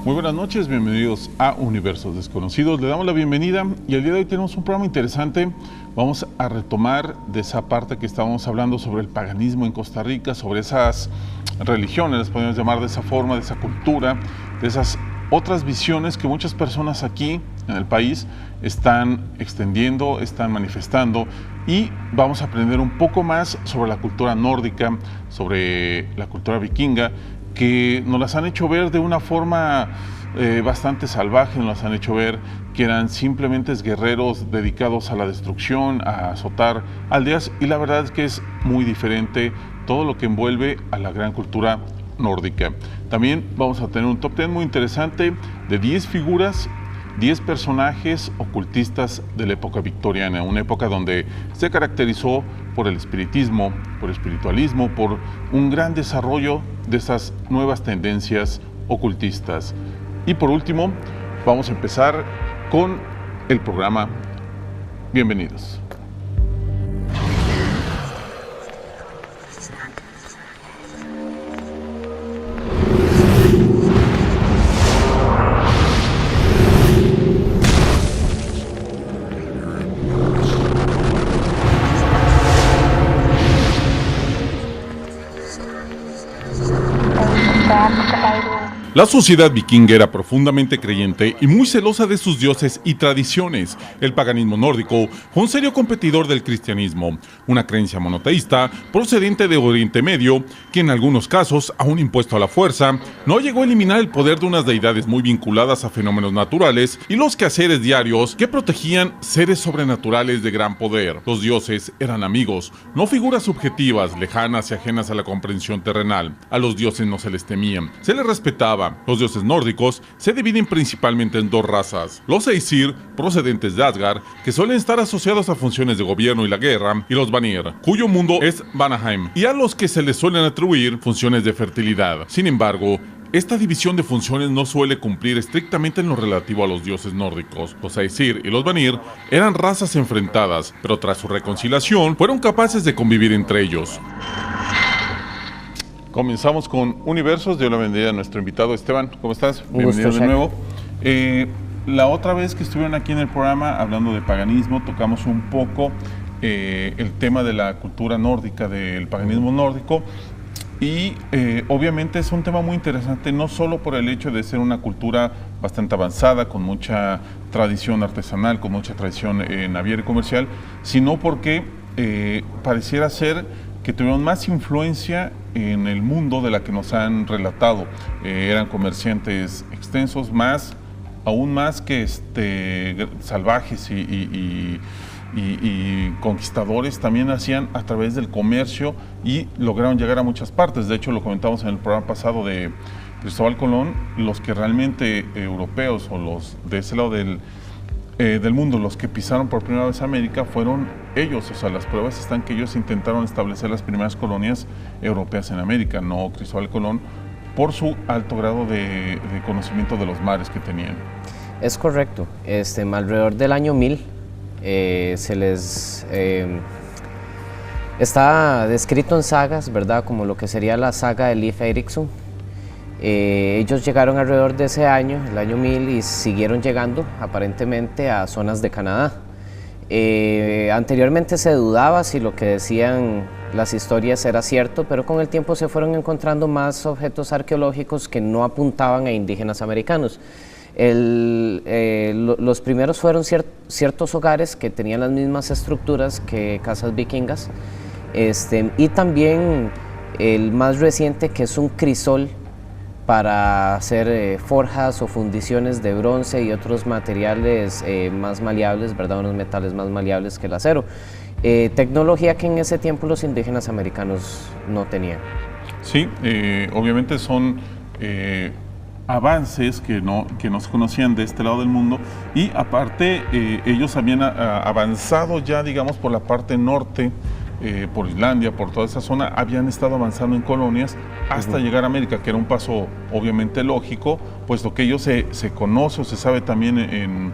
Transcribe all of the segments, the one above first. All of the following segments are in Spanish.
Muy buenas noches, bienvenidos a Universos Desconocidos. Le damos la bienvenida y el día de hoy tenemos un programa interesante. Vamos a retomar de esa parte que estábamos hablando sobre el paganismo en Costa Rica, sobre esas religiones, las podemos llamar de esa forma, de esa cultura, de esas otras visiones que muchas personas aquí en el país están extendiendo, están manifestando, y vamos a aprender un poco más sobre la cultura nórdica, sobre la cultura vikinga, que nos las han hecho ver de una forma bastante salvaje, nos las han hecho ver que eran simplemente guerreros dedicados a la destrucción, a azotar aldeas, y la verdad es que es muy diferente todo lo que envuelve a la gran cultura nórdica. También vamos a tener un top 10 muy interesante de 10 figuras, 10 personajes ocultistas de la época victoriana, una época donde se caracterizó por el espiritismo, por el espiritualismo, por un gran desarrollo de esas nuevas tendencias ocultistas. Y por último, vamos a empezar con el programa. Bienvenidos. La sociedad vikinga era profundamente creyente y muy celosa de sus dioses y tradiciones. El paganismo nórdico fue un serio competidor del cristianismo, una creencia monoteísta procedente de Oriente Medio, que en algunos casos, aún impuesto a la fuerza, no llegó a eliminar el poder de unas deidades muy vinculadas a fenómenos naturales y los quehaceres diarios que protegían seres sobrenaturales de gran poder. Los dioses eran amigos, no figuras subjetivas, lejanas y ajenas a la comprensión terrenal. A los dioses no se les temían, se les respetaba. Los dioses nórdicos se dividen principalmente en dos razas: los Aesir, procedentes de Asgard, que suelen estar asociados a funciones de gobierno y la guerra, y los Vanir, cuyo mundo es Vanaheim, y a los que se les suelen atribuir funciones de fertilidad. Sin embargo, esta división de funciones no suele cumplir estrictamente en lo relativo a los dioses nórdicos. Los Aesir y los Vanir eran razas enfrentadas, pero tras su reconciliación fueron capaces de convivir entre ellos. Comenzamos con Universos. Dio la bienvenida a nuestro invitado Esteban. ¿Cómo estás? Bienvenido de nuevo. La otra vez que estuvieron aquí en el programa hablando de paganismo, tocamos un poco el tema de la cultura nórdica, del paganismo nórdico, y obviamente es un tema muy interesante, no solo por el hecho de ser una cultura bastante avanzada, con mucha tradición artesanal, con mucha tradición naviera y comercial, sino porque pareciera ser que tuvieron más influencia en el mundo de la que nos han relatado. Eran comerciantes extensos, aún más que salvajes y conquistadores. También hacían a través del comercio y lograron llegar a muchas partes. De hecho, lo comentamos en el programa pasado de Cristóbal Colón, los que realmente europeos o los de ese lado del mundo, los que pisaron por primera vez América, fueron ellos. O sea, las pruebas están que ellos intentaron establecer las primeras colonias europeas en América, no Cristóbal Colón, por su alto grado de conocimiento de los mares que tenían. Es correcto. Alrededor del año 1000 se les está descrito en sagas, ¿verdad? Como lo que sería la saga de Leif Erikson. Ellos llegaron alrededor de ese año, el año 1000, y siguieron llegando aparentemente a zonas de Canadá. Anteriormente se dudaba si lo que decían las historias era cierto, pero con el tiempo se fueron encontrando más objetos arqueológicos que no apuntaban a indígenas americanos. Los primeros fueron ciertos hogares que tenían las mismas estructuras que casas vikingas, y también el más reciente, que es un crisol para hacer forjas o fundiciones de bronce y otros materiales más maleables, ¿verdad? Unos metales más maleables que el acero. Tecnología que en ese tiempo los indígenas americanos no tenían. Sí, obviamente son avances que no se conocían de este lado del mundo, y aparte ellos habían avanzado ya, digamos, por la parte norte, por Islandia, por toda esa zona, habían estado avanzando en colonias hasta llegar a América, que era un paso obviamente lógico, puesto que ellos se conoce o se sabe también en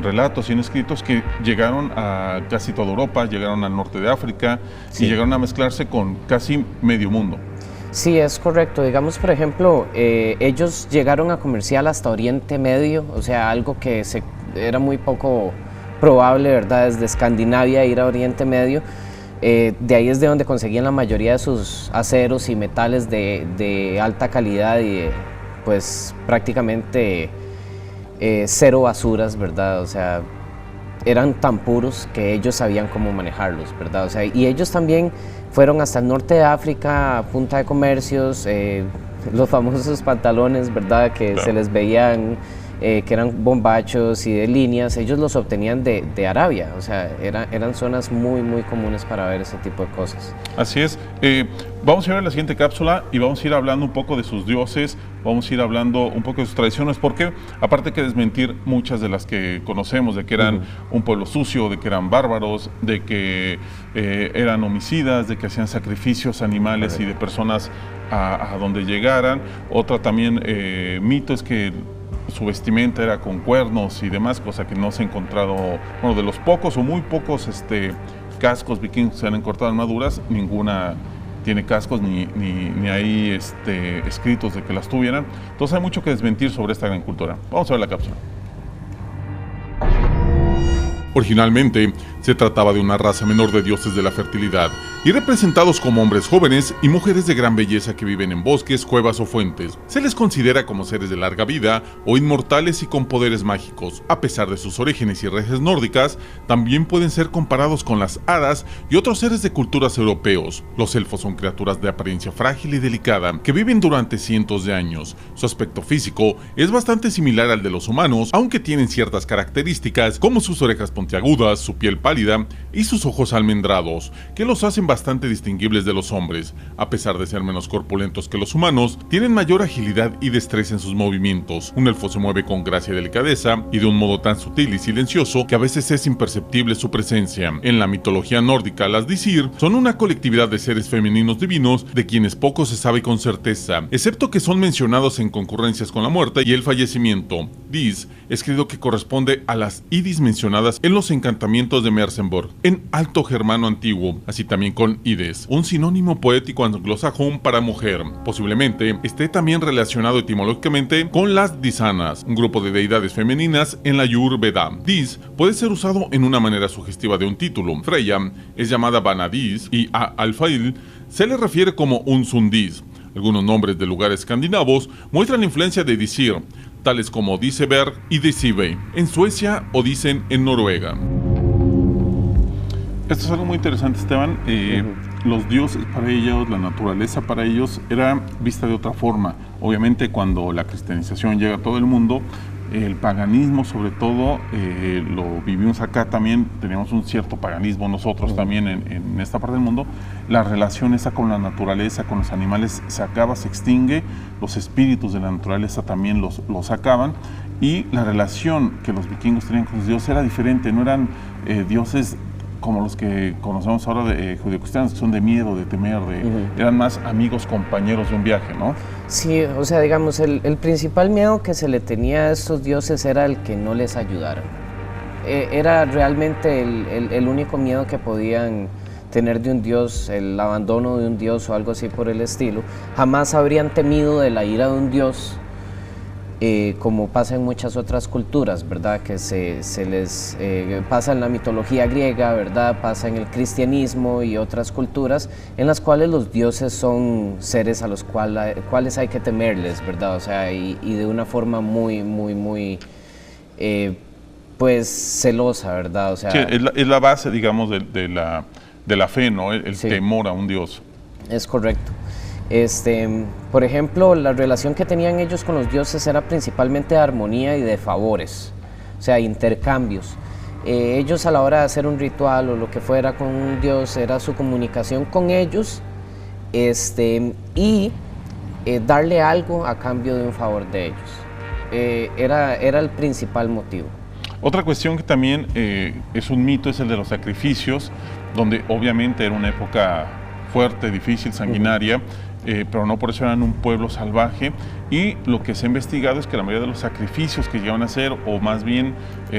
relatos y en escritos que llegaron a casi toda Europa, llegaron al norte de África, y llegaron a mezclarse con casi medio mundo. Sí, es correcto. Digamos, por ejemplo, ellos llegaron a comerciar hasta Oriente Medio, o sea, algo que era muy poco probable, ¿verdad? Desde Escandinavia ir a Oriente Medio. De ahí es de donde conseguían la mayoría de sus aceros y metales de alta calidad y pues prácticamente cero basuras, ¿verdad? O sea, eran tan puros que ellos sabían cómo manejarlos, ¿verdad? O sea, y ellos también fueron hasta el norte de África, a punta de comercios, los famosos pantalones, ¿verdad? Que claro, se les veían, que eran bombachos y de líneas, ellos los obtenían de Arabia, o sea, eran zonas muy, muy comunes para ver ese tipo de cosas. Así es. Vamos a ir a la siguiente cápsula y vamos a ir hablando un poco de sus dioses, vamos a ir hablando un poco de sus tradiciones, porque aparte que desmentir muchas de las que conocemos, de que eran un pueblo sucio, de que eran bárbaros, de que eran homicidas, de que hacían sacrificios animales y de personas a donde llegaran. Otra también mito es que su vestimenta era con cuernos y demás, cosa que no se ha encontrado, bueno, de los pocos o muy pocos cascos vikingos que se han encontrado armaduras, ninguna tiene cascos ni hay escritos de que las tuvieran. Entonces hay mucho que desmentir sobre esta gran cultura. Vamos a ver la cápsula. Originalmente, se trataba de una raza menor de dioses de la fertilidad y representados como hombres jóvenes y mujeres de gran belleza que viven en bosques, cuevas o fuentes. Se les considera como seres de larga vida o inmortales y con poderes mágicos. A pesar de sus orígenes y raíces nórdicas, también pueden ser comparados con las hadas y otros seres de culturas europeos. Los elfos son criaturas de apariencia frágil y delicada que viven durante cientos de años. Su aspecto físico es bastante similar al de los humanos, aunque tienen ciertas características como sus orejas puntiagudas, su piel pálida y sus ojos almendrados, que los hacen bastante distinguibles de los hombres. A pesar de ser menos corpulentos que los humanos, tienen mayor agilidad y destreza en sus movimientos. Un elfo se mueve con gracia y delicadeza, y de un modo tan sutil y silencioso que a veces es imperceptible su presencia. En la mitología nórdica, las Disir son una colectividad de seres femeninos divinos de quienes poco se sabe con certeza, excepto que son mencionados en concurrencias con la muerte y el fallecimiento. Dis es creído que corresponde a las Idis mencionadas en los encantamientos de Merseburg, en alto germano antiguo, así también con Ides, un sinónimo poético anglosajón para mujer. Posiblemente esté también relacionado etimológicamente con las Disanas, un grupo de deidades femeninas en la Ayurveda. Dis puede ser usado en una manera sugestiva de un título. Freya es llamada Vanadis y a Alfail se le refiere como un Sundis. Algunos nombres de lugares escandinavos muestran la influencia de Disir, tales como Diseberg y Disive en Suecia o Dicen en Noruega. Esto es algo muy interesante, Esteban. Los dioses para ellos, la naturaleza para ellos era vista de otra forma. Obviamente cuando la cristianización llega a todo el mundo, el paganismo sobre todo lo vivimos acá también, teníamos un cierto paganismo nosotros también en esta parte del mundo. La relación esa con la naturaleza, con los animales se acaba, se extingue, los espíritus de la naturaleza también los acaban, y la relación que los vikingos tenían con sus dioses era diferente, no eran dioses como los que conocemos ahora de judeocristianos, que son de miedo, de temer, eran más amigos, compañeros de un viaje, ¿no? Sí, o sea, digamos, el principal miedo que se le tenía a estos dioses era el que no les ayudaran. Era realmente el único miedo que podían tener de un dios, el abandono de un dios o algo así por el estilo. Jamás habrían temido de la ira de un dios, como pasa en muchas otras culturas, ¿verdad? Que se les pasa en la mitología griega, ¿verdad? Pasa en el cristianismo y otras culturas en las cuales los dioses son seres a los cuales hay que temerles, ¿verdad? O sea, y de una forma muy, muy, muy, pues, celosa, ¿verdad? O sea, sí, es la base, digamos, de la fe, ¿no? El sí, temor a un dios. Es correcto. Por ejemplo, la relación que tenían ellos con los dioses era principalmente de armonía y de favores, o sea, intercambios. Ellos a la hora de hacer un ritual o lo que fuera con un dios era su comunicación con ellos y darle algo a cambio de un favor de ellos. Era el principal motivo. Otra cuestión que también es un mito es el de los sacrificios, donde obviamente era una época fuerte, difícil, sanguinaria, pero no por eso eran un pueblo salvaje, y lo que se ha investigado es que la mayoría de los sacrificios que llegaban a hacer, o más bien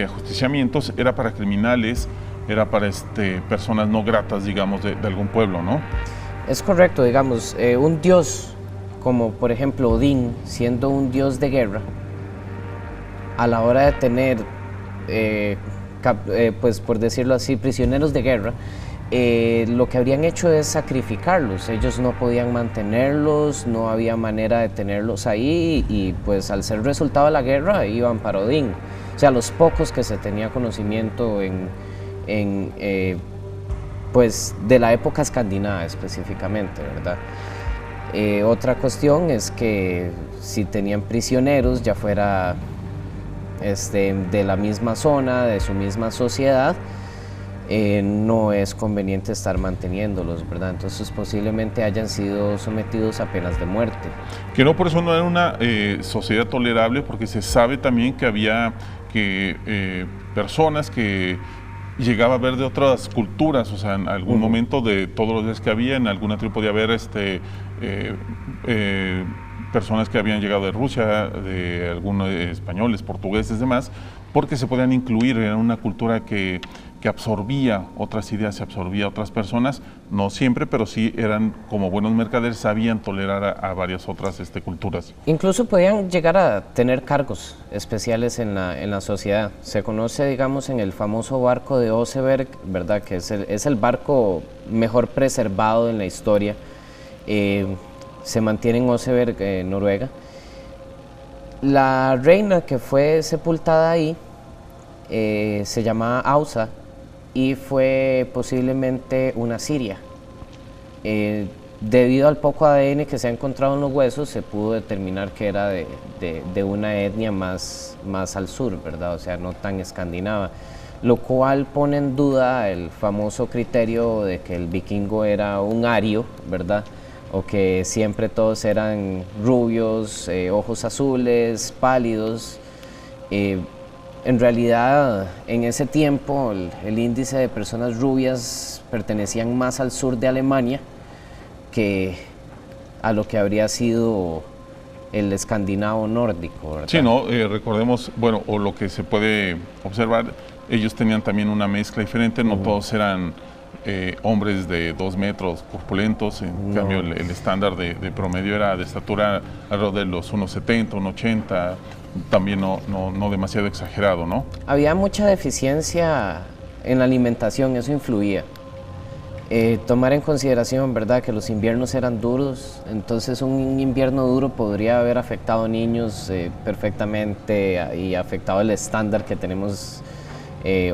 ajusticiamientos, era para criminales, era para personas no gratas, digamos, de algún pueblo, ¿no? Es correcto, digamos, un dios como por ejemplo Odín, siendo un dios de guerra, a la hora de tener, pues por decirlo así, prisioneros de guerra, lo que habrían hecho es sacrificarlos. Ellos no podían mantenerlos, no había manera de tenerlos ahí y pues al ser resultado de la guerra iban para Odín. O sea, los pocos que se tenía conocimiento pues de la época escandinava específicamente, ¿verdad? Otra cuestión es que si tenían prisioneros, ya fuera de la misma zona, de su misma sociedad, no es conveniente estar manteniéndolos, ¿verdad? Entonces posiblemente hayan sido sometidos a penas de muerte. Que no, por eso no era una sociedad tolerable, porque se sabe también que había personas que llegaba a ver de otras culturas, o sea, en algún momento de todos los días que había, en alguna tribu podía haber personas que habían llegado de Rusia, de algunos españoles, portugueses, demás, porque se podían incluir en una cultura que absorbía otras ideas, se absorbía otras personas, no siempre, pero sí eran como buenos mercaderes, sabían tolerar a varias otras culturas. Incluso podían llegar a tener cargos especiales en la sociedad. Se conoce, digamos, en el famoso barco de Oseberg, ¿verdad? Que es el barco mejor preservado en la historia. Se mantiene en Oseberg, Noruega. La reina que fue sepultada ahí se llamaba Ausa y fue posiblemente una siria. Debido al poco ADN que se ha encontrado en los huesos, se pudo determinar que era de una etnia más al sur, ¿verdad? O sea, no tan escandinava, lo cual pone en duda el famoso criterio de que el vikingo era un ario, ¿verdad? O que siempre todos eran rubios, ojos azules, pálidos. En realidad, en ese tiempo, el índice de personas rubias pertenecían más al sur de Alemania que a lo que habría sido el escandinavo nórdico, ¿verdad? Sí, no, recordemos, bueno, o lo que se puede observar, ellos tenían también una mezcla diferente, no todos eran hombres de 2 metros corpulentos, en cambio el estándar de promedio era de estatura alrededor de los 1,70, 1,80, también no demasiado exagerado, ¿no? Había mucha deficiencia en la alimentación, eso influía. Tomar en consideración, ¿verdad?, que los inviernos eran duros, entonces un invierno duro podría haber afectado a niños perfectamente y afectado el estándar que tenemos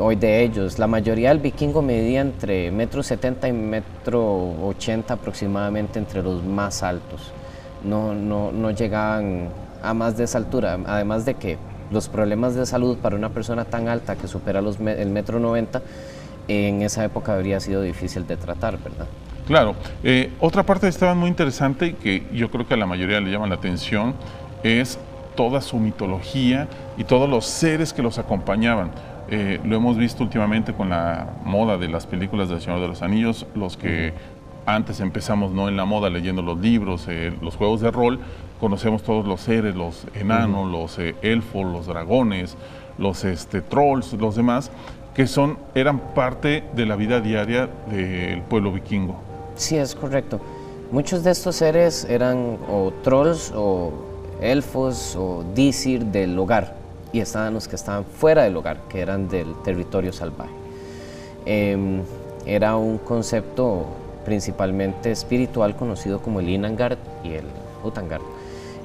hoy de ellos. La mayoría del vikingo medía entre 1,70 m y 1,80 m aproximadamente, entre los más altos. No llegaban a más de esa altura, además de que los problemas de salud para una persona tan alta que supera el 1,90 m, en esa época habría sido difícil de tratar, ¿verdad? Claro. Otra parte estaba muy interesante y que yo creo que a la mayoría le llama la atención es toda su mitología y todos los seres que los acompañaban. Lo hemos visto últimamente con la moda de las películas del Señor de los Anillos, los que antes empezamos no en la moda leyendo los libros, los juegos de rol, conocemos todos los seres, los enanos, los elfos, los dragones, los trolls, los demás, que eran parte de la vida diaria del pueblo vikingo. Sí, es correcto. Muchos de estos seres eran o trolls o elfos o disir del hogar, y estaban los que estaban fuera del hogar, que eran del territorio salvaje. Era un concepto principalmente espiritual conocido como el Inangard y el Utangard.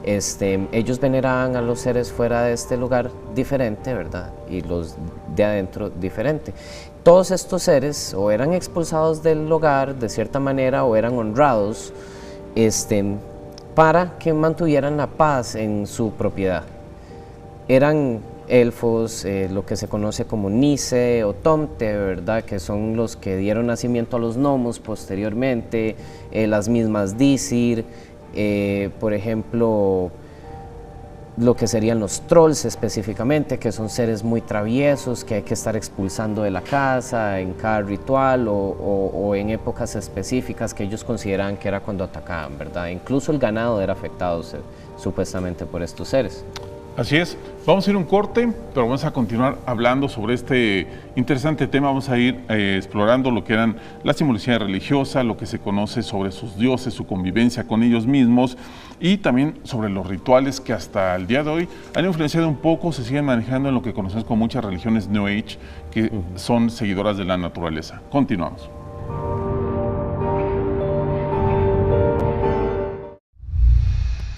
Ellos veneraban a los seres fuera de este lugar diferente, ¿verdad? Y los de adentro diferente. Todos estos seres o eran expulsados del hogar de cierta manera o eran honrados para que mantuvieran la paz en su propiedad. Eran elfos, lo que se conoce como Nise o Tomte, ¿verdad?, que son los que dieron nacimiento a los gnomos posteriormente, las mismas Disir, por ejemplo, lo que serían los trolls específicamente, que son seres muy traviesos que hay que estar expulsando de la casa en cada ritual o en épocas específicas que ellos consideraban que era cuando atacaban, ¿verdad? Incluso el ganado era afectado supuestamente por estos seres. Así es, vamos a ir a un corte, pero vamos a continuar hablando sobre este interesante tema. Vamos a ir explorando lo que eran la simbología religiosa, lo que se conoce sobre sus dioses, su convivencia con ellos mismos y también sobre los rituales que hasta el día de hoy han influenciado un poco, se siguen manejando en lo que conocemos como muchas religiones New Age, que son seguidoras de la naturaleza. Continuamos.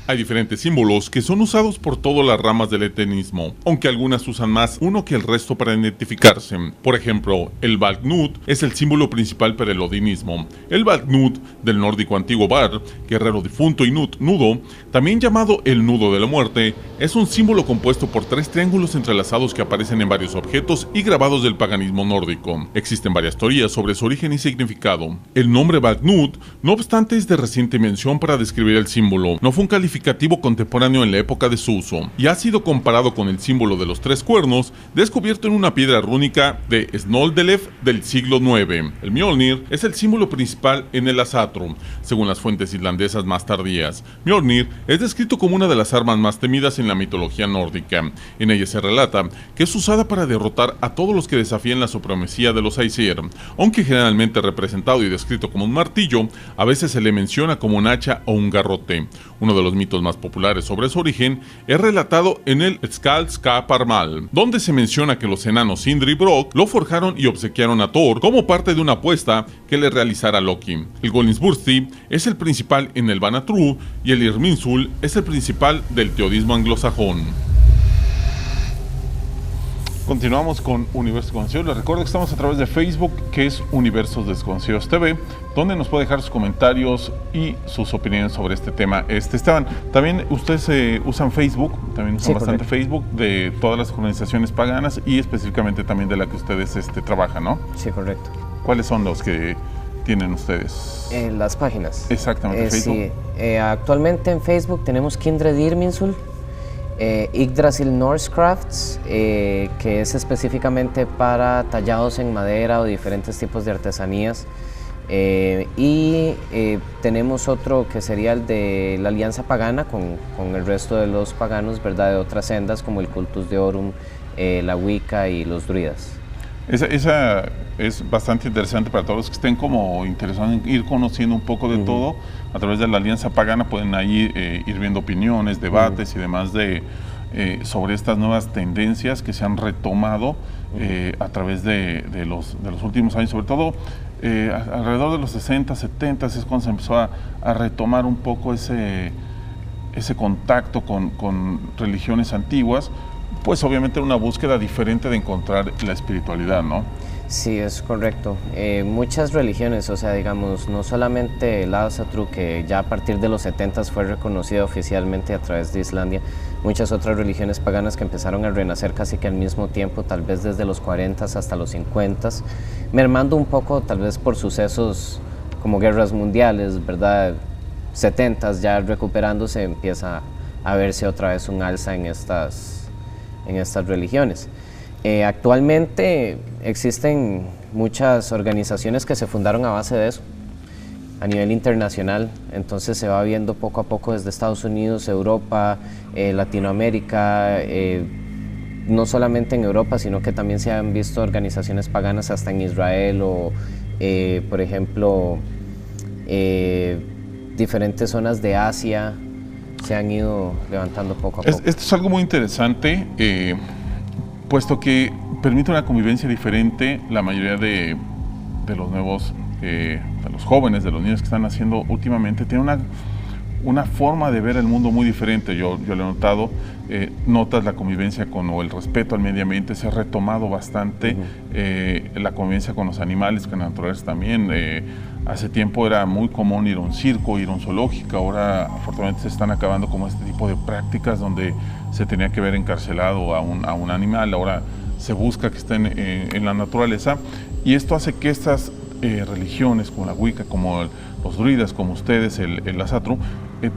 Hay diferentes símbolos que son usados por todas las ramas del etenismo, aunque algunas usan más uno que el resto para identificarse. Por ejemplo, el Valknut es el símbolo principal para el odinismo. El Valknut, del nórdico antiguo Var, guerrero difunto, y Nut, nudo, también llamado el nudo de la muerte, es un símbolo compuesto por 3 triángulos entrelazados que aparecen en varios objetos y grabados del paganismo nórdico. Existen varias teorías sobre su origen y significado. El nombre Valknut, no obstante, es de reciente invención para describir el símbolo. No fue un calificativo contemporáneo en la época de su uso, y ha sido comparado con el símbolo de los 3 cuernos, descubierto en una piedra rúnica de Snoldelev del siglo IX. El Mjolnir es el símbolo principal en el Asatru, según las fuentes islandesas más tardías. Mjolnir es descrito como una de las armas más temidas en la mitología nórdica. En ella se relata que es usada para derrotar a todos los que desafían la supremacía de los Aesir. Aunque generalmente representado y descrito como un martillo, a veces se le menciona como un hacha o un garrote. Uno de los mitos más populares sobre su origen es relatado en el Skaldskaparmal, donde se menciona que los enanos Sindri y Brok lo forjaron y obsequiaron a Thor como parte de una apuesta que le realizara Loki. El Golinsbursti es el principal en el Vanatru y el Irminsul es el principal del teodismo anglosajón. Continuamos con Universos Desconocidos. Les recuerdo que estamos a través de Facebook, que es Universos Desconocidos TV, donde nos puede dejar sus comentarios y sus opiniones sobre este tema. Esteban, también ustedes usan Facebook, también usan bastante Facebook, de todas las organizaciones paganas y específicamente también de la que ustedes trabajan, ¿no? Sí, correcto. ¿Cuáles son los que tienen ustedes? Las páginas. Exactamente, Facebook. Sí, actualmente en Facebook tenemos Kindred Irminsul, Yggdrasil Norse Crafts, que es específicamente para tallados en madera o diferentes tipos de artesanías, y tenemos otro que sería el de la Alianza Pagana con el resto de los paganos, ¿verdad?, de otras sendas como el Cultus Deorum, la Wicca y los druidas. Esa es bastante interesante para todos los que estén como interesados en ir conociendo un poco de todo. A través de la Alianza Pagana pueden ahí ir viendo opiniones, debates y demás sobre estas nuevas tendencias que se han retomado a través de los últimos años, sobre todo alrededor de los 60, 70 es cuando se empezó a retomar un poco ese contacto con religiones antiguas. Pues obviamente una búsqueda diferente de encontrar la espiritualidad, ¿no? Sí, es correcto. Muchas religiones, o sea, digamos, no solamente el Asatru, que ya a partir de los 70 fue reconocida oficialmente a través de Islandia, muchas otras religiones paganas que empezaron a renacer casi que al mismo tiempo, tal vez desde los 40 hasta los 50, mermando un poco tal vez por sucesos como guerras mundiales, ¿verdad? 70 ya recuperándose, empieza a verse otra vez un alza en estas religiones. Actualmente existen muchas organizaciones que se fundaron a base de eso, a nivel internacional, entonces se va viendo poco a poco desde Estados Unidos, Europa, Latinoamérica, no solamente en Europa, sino que también se han visto organizaciones paganas hasta en Israel o, por ejemplo, diferentes zonas de Asia, se han ido levantando poco a poco. Esto es algo muy interesante, puesto que permite una convivencia diferente. La mayoría de los nuevos, de los jóvenes, de los niños que están naciendo últimamente, tienen una forma de ver el mundo muy diferente. Yo lo he notado, notas la convivencia o el respeto al medio ambiente, se ha retomado bastante, la convivencia con los animales, con la naturaleza también. Hace tiempo era muy común ir a un circo, ir a un zoológico. Ahora afortunadamente se están acabando como este tipo de prácticas donde se tenía que ver encarcelado a un animal. Ahora se busca que estén en la naturaleza, y esto hace que estas religiones como la Wicca, como los druidas, como ustedes, el Asatru,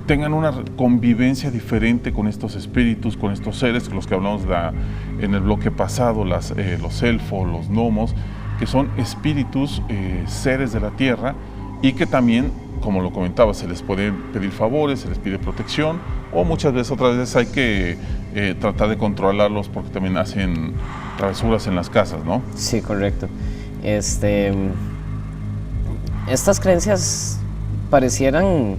tengan una convivencia diferente con estos espíritus, con estos seres, los que hablamos en el bloque pasado, los elfos, los gnomos, que son espíritus, seres de la tierra, y que también, como lo comentaba, se les puede pedir favores, se les pide protección, o muchas veces, otras veces hay que tratar de controlarlos porque también hacen travesuras en las casas, ¿no? Sí, correcto. Estas creencias parecieran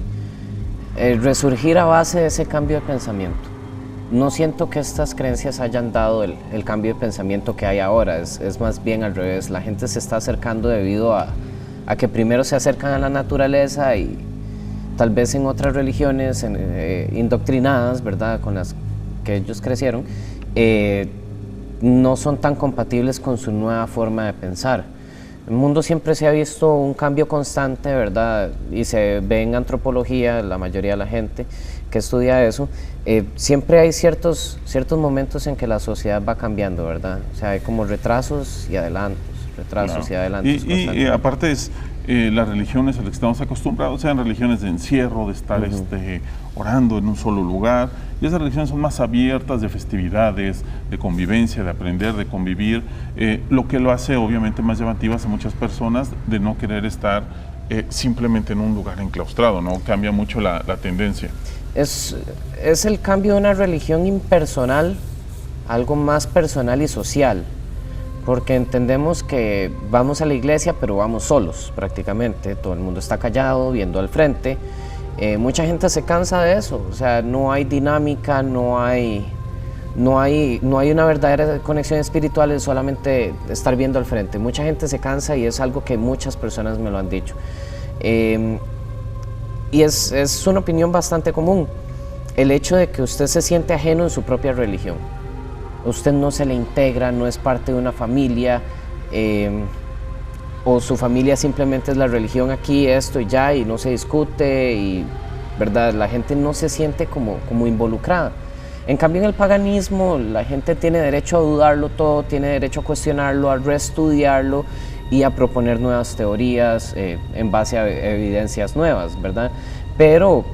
resurgir a base de ese cambio de pensamiento. No siento que estas creencias hayan dado el cambio de pensamiento que hay ahora, es más bien al revés. La gente se está acercando debido a que primero se acercan a la naturaleza y tal vez en otras religiones indoctrinadas, ¿verdad?, con las que ellos crecieron, no son tan compatibles con su nueva forma de pensar. En el mundo siempre se ha visto un cambio constante, ¿verdad?, y se ve en antropología, la mayoría de la gente que estudia eso, siempre hay ciertos momentos en que la sociedad va cambiando, ¿verdad? O sea, hay como retrasos y adelantos, retrasos y adelantos. Y aparte es las religiones a las que estamos acostumbrados, sean religiones de encierro, de estar orando en un solo lugar, y esas religiones son más abiertas, de festividades, de convivencia, de aprender, de convivir, lo que lo hace obviamente más llamativas a muchas personas de no querer estar simplemente en un lugar enclaustrado, ¿no? Cambia mucho la tendencia. Es el cambio de una religión impersonal a algo más personal y social, porque entendemos que vamos a la iglesia pero vamos solos prácticamente, todo el mundo está callado, viendo al frente. Mucha gente se cansa de eso, o sea, no hay dinámica, no hay una verdadera conexión espiritual, es solamente estar viendo al frente. Mucha gente se cansa y es algo que muchas personas me lo han dicho. Y es una opinión bastante común, el hecho de que usted se siente ajeno en su propia religión. Usted no se le integra, no es parte de una familia, o su familia simplemente es la religión aquí, esto y ya, y no se discute, y ¿verdad? La gente no se siente como involucrada. En cambio, en el paganismo, la gente tiene derecho a dudarlo todo, tiene derecho a cuestionarlo, a reestudiarlo y a proponer nuevas teorías en base a evidencias nuevas, ¿verdad? Pero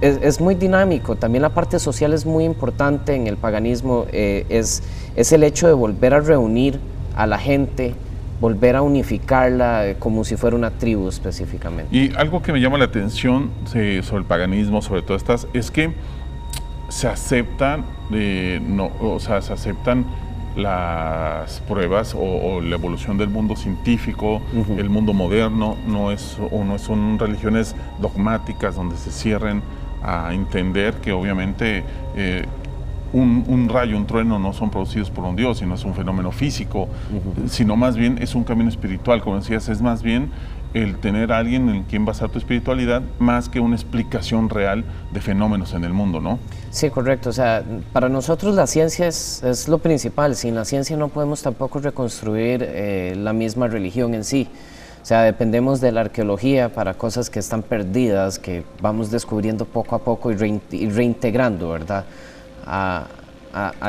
es muy dinámico, también la parte social es muy importante en el paganismo, es el hecho de volver a reunir a la gente, volver a unificarla como si fuera una tribu específicamente. Y algo que me llama la atención sobre el paganismo, sobre todo estas, es que se aceptan, se aceptan las pruebas o la evolución del mundo científico, el mundo moderno, no son religiones dogmáticas donde se cierren a entender que obviamente un rayo, un trueno no son producidos por un dios, sino es un fenómeno físico, sino más bien es un camino espiritual, como decías, es más bien el tener a alguien en quien basar tu espiritualidad más que una explicación real de fenómenos en el mundo, ¿no? Sí, correcto. O sea, para nosotros la ciencia es lo principal. Sin la ciencia no podemos tampoco reconstruir la misma religión en sí. O sea, dependemos de la arqueología para cosas que están perdidas, que vamos descubriendo poco a poco y reintegrando, ¿verdad?, a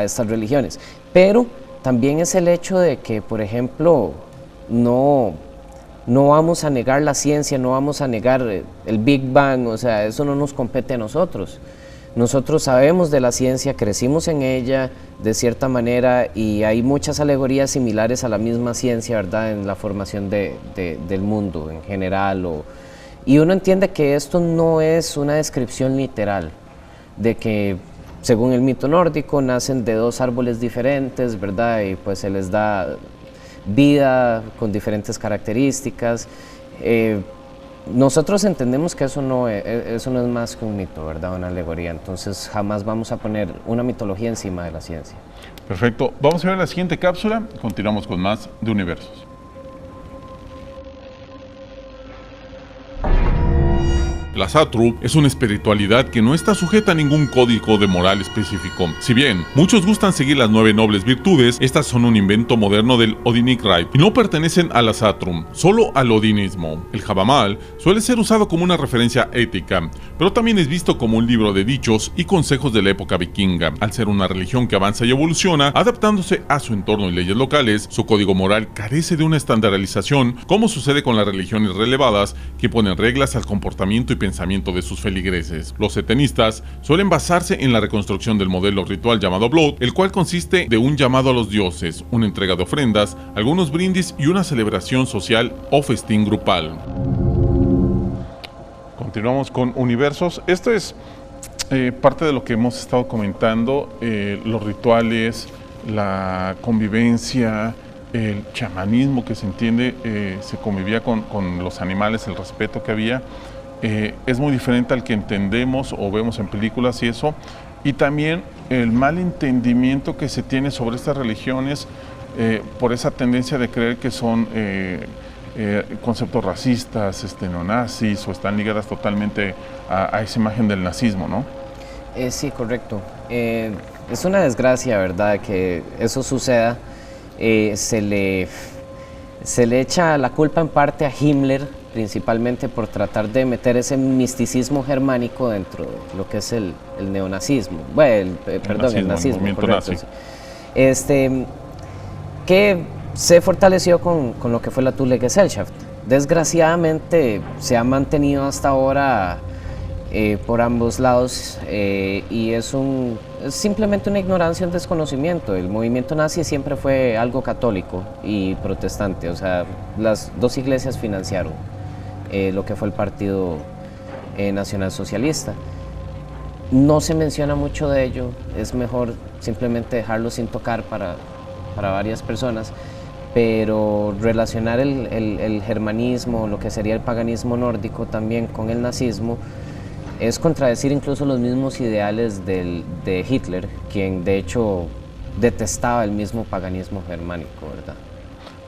estas religiones. Pero también es el hecho de que, por ejemplo, no vamos a negar la ciencia, no vamos a negar el Big Bang, o sea, eso no nos compete a nosotros. Nosotros sabemos de la ciencia, crecimos en ella de cierta manera y hay muchas alegorías similares a la misma ciencia, ¿verdad?, en la formación del mundo en general. Y uno entiende que esto no es una descripción literal, de que según el mito nórdico nacen de dos árboles diferentes, ¿verdad?, y pues se les da vida con diferentes características. Nosotros entendemos que eso no es más que un mito, ¿verdad?, una alegoría. Entonces jamás vamos a poner una mitología encima de la ciencia. Perfecto. Vamos a ver la siguiente cápsula. Continuamos con más de Universos. La Satru es una espiritualidad que no está sujeta a ningún código de moral específico. Si bien muchos gustan seguir las 9 nobles virtudes, estas son un invento moderno del Odinic Rite y no pertenecen a la Satrum, solo al odinismo. El Javamal suele ser usado como una referencia ética, pero también es visto como un libro de dichos y consejos de la época vikinga. Al ser una religión que avanza y evoluciona, adaptándose a su entorno y leyes locales, su código moral carece de una estandarización, como sucede con las religiones relevadas que ponen reglas al comportamiento y pensamiento de sus feligreses. Los etenistas suelen basarse en la reconstrucción del modelo ritual llamado Blood, el cual consiste de un llamado a los dioses, una entrega de ofrendas, algunos brindis y una celebración social o festín grupal. Continuamos con Universos. Esto es parte de lo que hemos estado comentando, los rituales, la convivencia, el chamanismo que se entiende, se convivía con los animales, el respeto que había, es muy diferente al que entendemos o vemos en películas y eso, y también el mal entendimiento que se tiene sobre estas religiones por esa tendencia de creer que son conceptos racistas, neonazis, o están ligadas totalmente a esa imagen del nazismo, ¿no? Sí, correcto. Es una desgracia, ¿verdad?, que eso suceda. Se le echa la culpa en parte a Himmler, principalmente por tratar de meter ese misticismo germánico dentro de lo que es el neonazismo. Bueno, el nazismo, correcto. Sí. Que se fortaleció con lo que fue la Thule Gesellschaft. Desgraciadamente se ha mantenido hasta ahora por ambos lados y es simplemente una ignorancia, un desconocimiento. El movimiento nazi siempre fue algo católico y protestante, o sea, las dos iglesias financiaron lo que fue el Partido Nacional Socialista. No se menciona mucho de ello, es mejor simplemente dejarlo sin tocar para varias personas, pero relacionar el germanismo, lo que sería el paganismo nórdico también con el nazismo, es contradecir incluso los mismos ideales de Hitler, quien de hecho detestaba el mismo paganismo germánico, ¿verdad?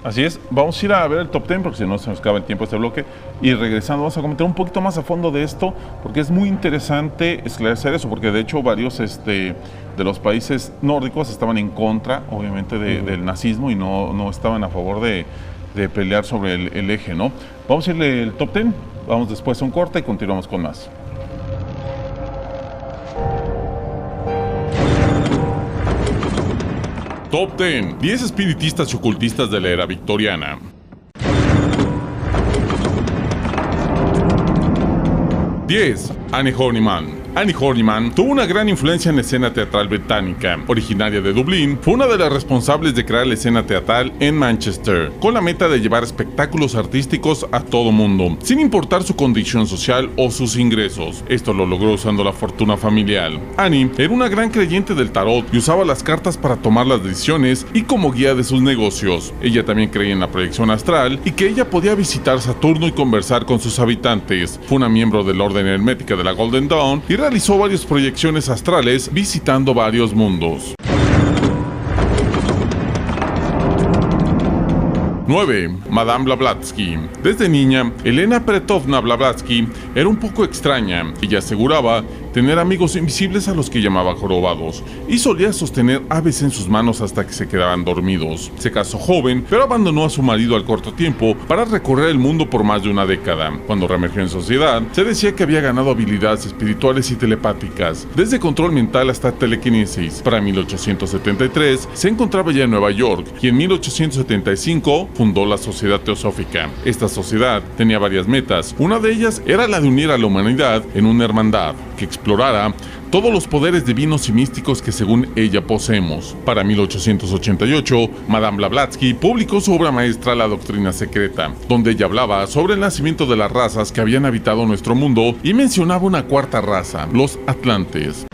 Así es, vamos a ir a ver el top 10 porque si no se nos acaba el tiempo de este bloque, y regresando vamos a comentar un poquito más a fondo de esto porque es muy interesante esclarecer eso, porque de hecho varios de los países nórdicos estaban en contra obviamente del nazismo y no estaban a favor de pelear sobre el eje, ¿no? Vamos a irle el top 10, vamos después a un corte y continuamos con más. Top 10. 10 espiritistas y ocultistas de la era victoriana. 10. Annie Horniman. Annie Horniman tuvo una gran influencia en la escena teatral británica. Originaria de Dublín, fue una de las responsables de crear la escena teatral en Manchester, con la meta de llevar espectáculos artísticos a todo mundo, sin importar su condición social o sus ingresos. Esto lo logró usando la fortuna familiar. Annie era una gran creyente del tarot y usaba las cartas para tomar las decisiones y como guía de sus negocios. Ella también creía en la proyección astral y que ella podía visitar Saturno y conversar con sus habitantes. Fue una miembro de la Orden Hermética de la Golden Dawn y realizó varias proyecciones astrales visitando varios mundos. 9. Madame Blavatsky. Desde niña, Elena Petovna Blavatsky era un poco extraña. Ella aseguraba tener amigos invisibles a los que llamaba jorobados y solía sostener aves en sus manos hasta que se quedaban dormidos. Se casó joven, pero abandonó a su marido al corto tiempo para recorrer el mundo por más de una década. Cuando reemergió en sociedad, se decía que había ganado habilidades espirituales y telepáticas, desde control mental hasta telequinesis. Para 1873 se encontraba ya en Nueva York y en 1875 fundó la Sociedad Teosófica. Esta sociedad tenía varias metas. Una de ellas era la de unir a la humanidad en una hermandad que explorara todos los poderes divinos y místicos que según ella poseemos. Para 1888, Madame Blavatsky publicó su obra maestra La Doctrina Secreta, donde ella hablaba sobre el nacimiento de las razas que habían habitado nuestro mundo y mencionaba una cuarta raza, los Atlantes.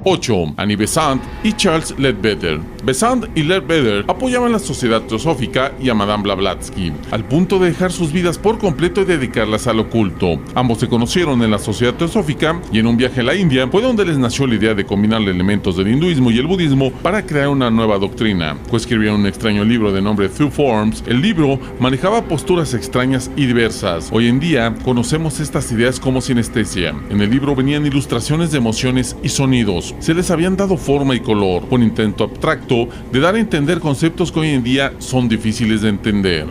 8. Annie Besant y Charles Leadbeater. Besant y Leadbeater apoyaban la Sociedad Teosófica y a Madame Blavatsky, al punto de dejar sus vidas por completo y dedicarlas al oculto. Ambos se conocieron en la Sociedad Teosófica y en un viaje a la India fue donde les nació la idea de combinar elementos del hinduismo y el budismo para crear una nueva doctrina. Coescribieron un extraño libro de nombre Two Forms. El libro manejaba posturas extrañas y diversas. Hoy en día conocemos estas ideas como sinestesia. En el libro venían ilustraciones de emociones y sonidos. Se les habían dado forma y color, un intento abstracto de dar a entender conceptos que hoy en día son difíciles de entender.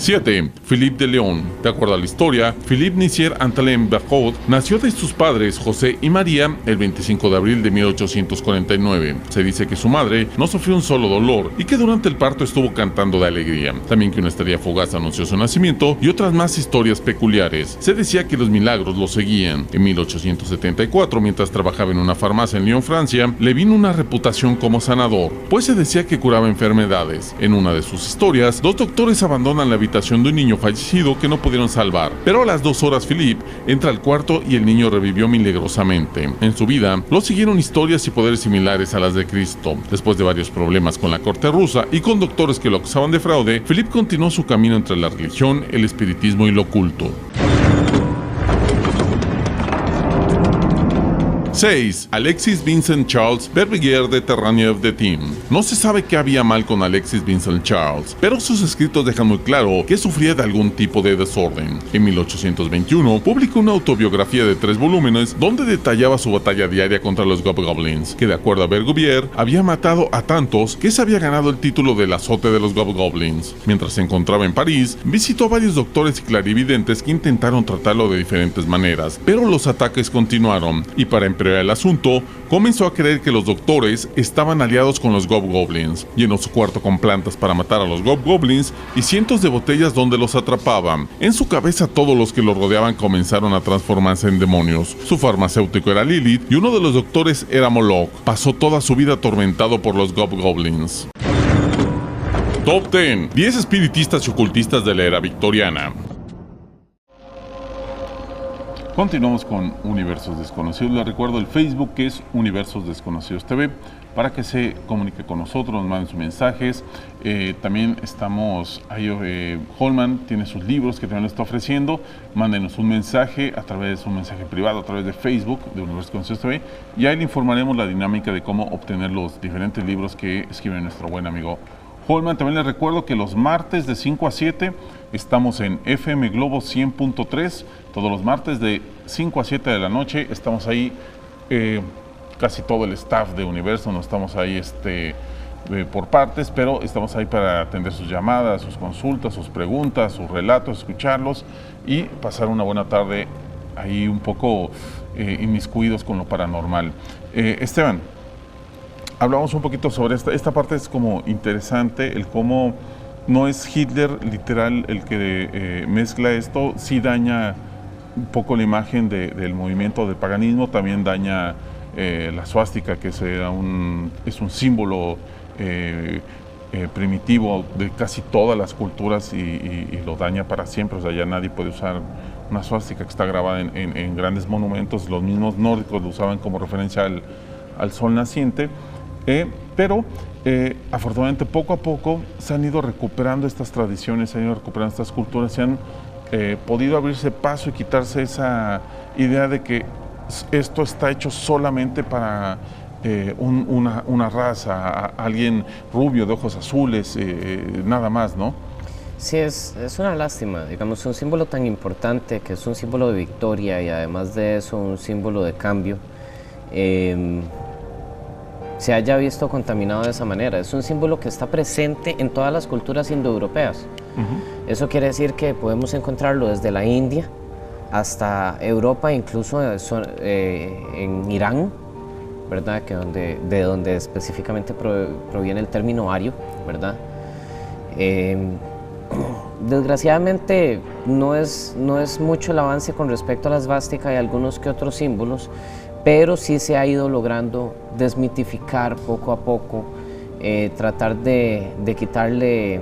7. Philippe de León. De acuerdo a la historia, Philippe Nizier Antalen Berthaud nació de sus padres José y María el 25 de abril de 1849. Se dice que su madre no sufrió un solo dolor y que durante el parto estuvo cantando de alegría. También que una estrella fugaz anunció su nacimiento y otras más historias peculiares. Se decía que los milagros lo seguían. En 1874, mientras trabajaba en una farmacia en Lyon, Francia, le vino una reputación como sanador, pues se decía que curaba enfermedades. En una de sus historias, 2 doctores abandonan la habitación de un niño fallecido que no pudieron salvar, pero a las 2 horas Philippe entra al cuarto y el niño revivió milagrosamente. En su vida, lo siguieron historias y poderes similares a las de Cristo. Después de varios problemas con la corte rusa y con doctores que lo acusaban de fraude, Philippe continuó su camino entre la religión, el espiritismo y lo oculto. 6. Alexis Vincent Charles Verbier de Terraniev de Tim. No se sabe qué había mal con Alexis Vincent Charles, pero sus escritos dejan muy claro que sufría de algún tipo de desorden. En 1821 publicó una autobiografía de 3 volúmenes donde detallaba su batalla diaria contra los Gobgoblins, que de acuerdo a Verbier había matado a tantos que se había ganado el título del azote de los Gobgoblins. Mientras se encontraba en París, visitó a varios doctores y clarividentes que intentaron tratarlo de diferentes maneras, pero los ataques continuaron y para empeorar el asunto, comenzó a creer que los doctores estaban aliados con los Gobgoblins. Llenó su cuarto con plantas para matar a los Gobgoblins y cientos de botellas donde los atrapaban. En su cabeza todos los que lo rodeaban comenzaron a transformarse en demonios. Su farmacéutico era Lilith y uno de los doctores era Moloch. Pasó toda su vida atormentado por los Gobgoblins. Top 10. 10 espiritistas y ocultistas de la era victoriana. Continuamos con Universos Desconocidos. Les recuerdo el Facebook, que es Universos Desconocidos TV, para que se comunique con nosotros, nos manden sus mensajes. También estamos ahí, Holman tiene sus libros que también lo está ofreciendo. Mándenos un mensaje a través de un mensaje privado, a través de Facebook de Universos Desconocidos TV, y ahí le informaremos la dinámica de cómo obtener los diferentes libros que escribe nuestro buen amigo Holman. También les recuerdo que los martes de 5 a 7 estamos en FM Globo 100.3, todos los martes de 5 a 7 de la noche. Estamos ahí, casi todo el staff de Universo, no estamos ahí por partes, pero estamos ahí para atender sus llamadas, sus consultas, sus preguntas, sus relatos, escucharlos y pasar una buena tarde ahí un poco inmiscuidos con lo paranormal. Esteban, hablamos un poquito sobre esta parte. Es como interesante el cómo no es Hitler literal el que mezcla esto, sí daña un poco la imagen del movimiento del paganismo, también daña la suástica, que es un símbolo primitivo de casi todas las culturas y lo daña para siempre. O sea, ya nadie puede usar una suástica que está grabada en grandes monumentos. Los mismos nórdicos lo usaban como referencia al sol naciente. Pero afortunadamente poco a poco se han ido recuperando estas tradiciones, se han ido recuperando estas culturas, se han podido abrirse paso y quitarse esa idea de que esto está hecho solamente para una raza, alguien rubio de ojos azules, nada más, ¿no? Sí, es una lástima, digamos, un símbolo tan importante, que es un símbolo de victoria y además de eso un símbolo de cambio, se haya visto contaminado de esa manera. Es un símbolo que está presente en todas las culturas indoeuropeas. Eso quiere decir que podemos encontrarlo desde la India hasta Europa, incluso en Irán, ¿verdad? De donde específicamente proviene el término ario, ¿verdad? Desgraciadamente no es mucho el avance con respecto a la svástica y algunos que otros símbolos, pero sí se ha ido logrando desmitificar poco a poco, tratar de quitarle